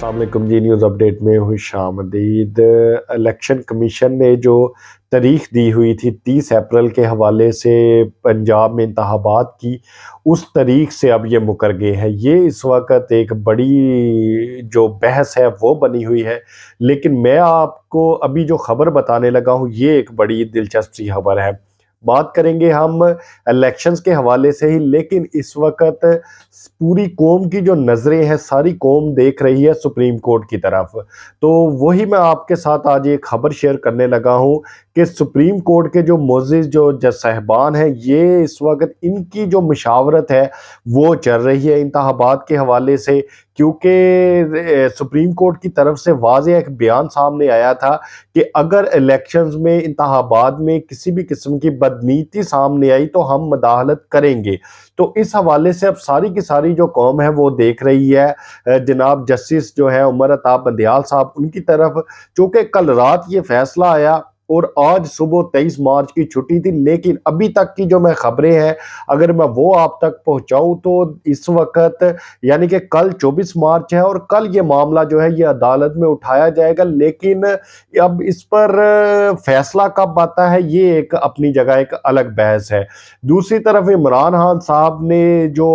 अस्सलाम वालेकुम जी। News update में खुशामदीद। इलेक्शन कमीशन ने जो तारीख दी हुई थी 30 अप्रैल के हवाले से पंजाब में इंतखाबात की, उस तारीख से अब ये मुकर गए हैं। ये इस वक्त एक बड़ी जो बहस है वो बनी हुई है, लेकिन मैं आपको अभी जो खबर बताने लगा हूँ ये एक बड़ी दिलचस्प सी खबर है। बात करेंगे हम इलेक्शंस के हवाले से ही, लेकिन इस वक्त पूरी कौम की जो नज़रें हैं, सारी कौम देख रही है सुप्रीम कोर्ट की तरफ। तो वही मैं आपके साथ आज एक खबर शेयर करने लगा हूं कि सुप्रीम कोर्ट के जो मोअज़्ज़िज़ जो जज साहिबान हैं, ये इस वक्त इनकी जो मशावरत है वो चल रही है इंतखाबात के हवाले से, क्योंकि सुप्रीम कोर्ट की तरफ से वाज़ेह एक बयान सामने आया था कि अगर इलेक्शंस में इंतखाबात में किसी भी किस्म की बदनीति सामने आई तो हम मदाखलत करेंगे। तो इस हवाले से अब सारी की सारी जो कौम है वो देख रही है जनाब जस्टिस जो है उमर अता बंदयाल साहब उनकी तरफ, चूँकि कल रात ये फैसला आया और आज सुबह 23 मार्च की छुट्टी थी, लेकिन अभी तक की जो मैं खबरें हैं अगर मैं वो आप तक पहुंचाऊं तो इस वक्त यानी कि कल 24 मार्च है और कल ये मामला जो है ये अदालत में उठाया जाएगा, लेकिन अब इस पर फैसला कब आता है ये एक अपनी जगह एक अलग बहस है। दूसरी तरफ इमरान खान साहब ने जो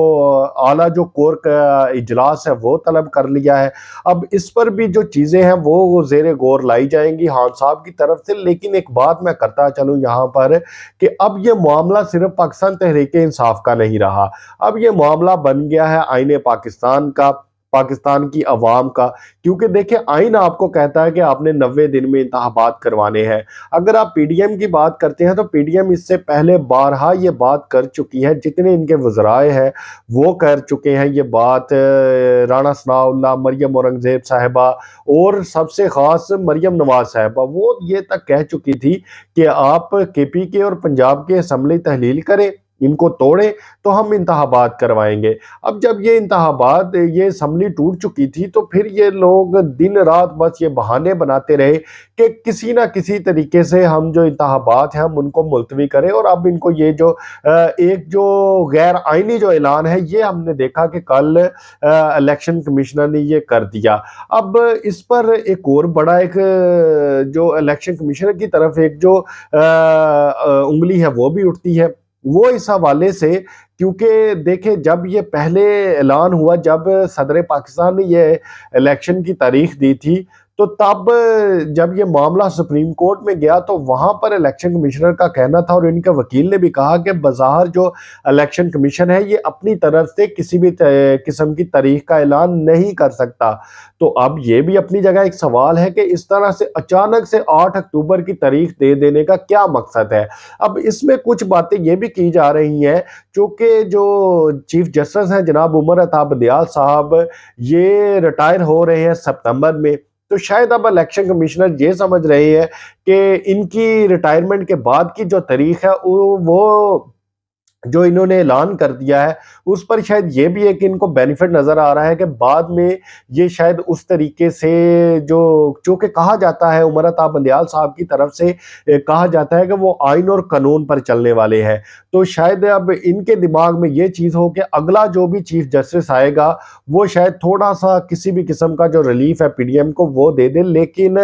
आला जो कोर का इजलास है वो तलब कर लिया है। अब इस पर भी जो चीज़ें हैं वो ज़ेरे गौर लाई जाएंगी खान साहब की तरफ से, लेकिन एक बात मैं करता चलूँ यहाँ पर कि अब ये मामला सिर्फ पाकिस्तान तहरीक इंसाफ का नहीं रहा, अब ये मामला बन गया है आईने पाकिस्तान का, पाकिस्तान की अवाम का। क्योंकि देखिए आइन आपको कहता है कि आपने 90 दिन में इंतखाबात करवाने हैं। अगर आप पीडीएम की बात करते हैं तो पीडीएम इससे पहले बारहा ये बात कर चुकी है, जितने इनके वज़राए हैं वो कर चुके हैं ये बात। राणा सनाउल्लाह, मरियम औरंगज़ेब साहिबा और सबसे ख़ास मरियम नवाज साहिबा, वो ये तक कह चुकी थी कि आप केपी के और पंजाब के असम्बली तहलील करें, इनको तोड़ें तो हम इंतखाबात करवाएंगे। अब जब ये इंतखाबात ये असम्बली टूट चुकी थी तो फिर ये लोग दिन रात बस ये बहाने बनाते रहे कि किसी ना किसी तरीके से हम जो इंतखाबात हैं हम उनको मुलतवी करें। और अब इनको ये जो एक जो गैर आइनी जो ऐलान है ये हमने देखा कि कल इलेक्शन कमिश्नर ने ये कर दिया। अब इस पर एक और बड़ा एक जो इलेक्शन कमिश्नर की तरफ एक जो उंगली है वो भी उठती है, वो इस हवाले से क्योंकि देखिए जब ये पहले ऐलान हुआ, जब सदर पाकिस्तान ने ये इलेक्शन की तारीख दी थी, तो तब जब ये मामला सुप्रीम कोर्ट में गया तो वहाँ पर इलेक्शन कमिश्नर का कहना था और इनके वकील ने भी कहा कि बज़ाहिर जो इलेक्शन कमीशन है ये अपनी तरफ से किसी भी किस्म की तारीख का ऐलान नहीं कर सकता। तो अब ये भी अपनी जगह एक सवाल है कि इस तरह से अचानक से 8 अक्टूबर की तारीख दे देने का क्या मकसद है। अब इसमें कुछ बातें ये भी की जा रही हैं, चूँकि जो चीफ जस्टिस हैं जनाब उमर अता बंदयाल साहब ये रिटायर हो रहे हैं सितंबर में, तो शायद अब इलेक्शन कमिश्नर ये समझ रहे हैं कि इनकी रिटायरमेंट के बाद की जो तारीख है वो जो इन्होंने ऐलान कर दिया है उस पर शायद ये भी एक इनको बेनिफिट नज़र आ रहा है कि बाद में ये शायद उस तरीके से जो चूँकि कहा जाता है उमर अता बंदयाल साहब की तरफ से कहा जाता है कि वो आइन और कानून पर चलने वाले हैं, तो शायद अब इनके दिमाग में ये चीज़ हो कि अगला जो भी चीफ जस्टिस आएगा वो शायद थोड़ा सा किसी भी किस्म का जो रिलीफ है पीडीएम को वो दे दे। लेकिन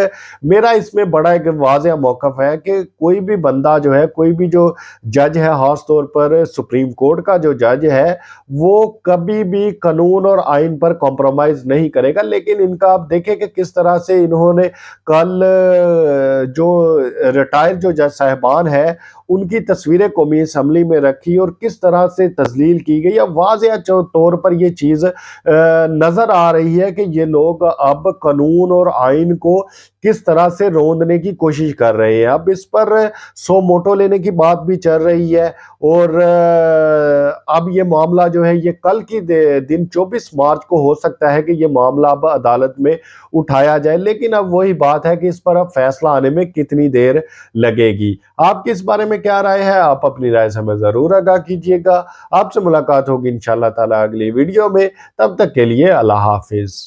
मेरा इसमें बड़ा एक वाज़ेह मौक़िफ़ है कि कोई भी बंदा जो है, कोई भी जो जज है, ख़ास तौर पर सुप्रीम कोर्ट का जो जज है, वो कभी भी कानून और आइन पर कॉम्प्रोमाइज नहीं करेगा। लेकिन इनका आप देखें कि किस तरह से इन्होंने कल जो रिटायर जो जज साहिबान है उनकी तस्वीरें कौमी असम्बली में रखी और किस तरह से तजलील की गई। अब वाज़ेह तौर पर यह चीज़ नज़र आ रही है कि ये लोग अब कानून और आइन को किस तरह से रोंदने की कोशिश कर रहे हैं। अब इस पर सो मोटो लेने की बात भी चल रही है और अब ये मामला जो है ये कल की दिन 24 मार्च को हो सकता है कि ये मामला अब अदालत में उठाया जाए। लेकिन अब वही बात है कि इस पर अब फैसला आने में कितनी देर लगेगी। आपकी इस बारे में क्या राय है? आप अपनी राय से हमें ज़रूर आगाह कीजिएगा। आपसे मुलाकात होगी इंशाअल्लाह ताला अगली वीडियो में। तब तक के लिए अल्लाह हाफिज़।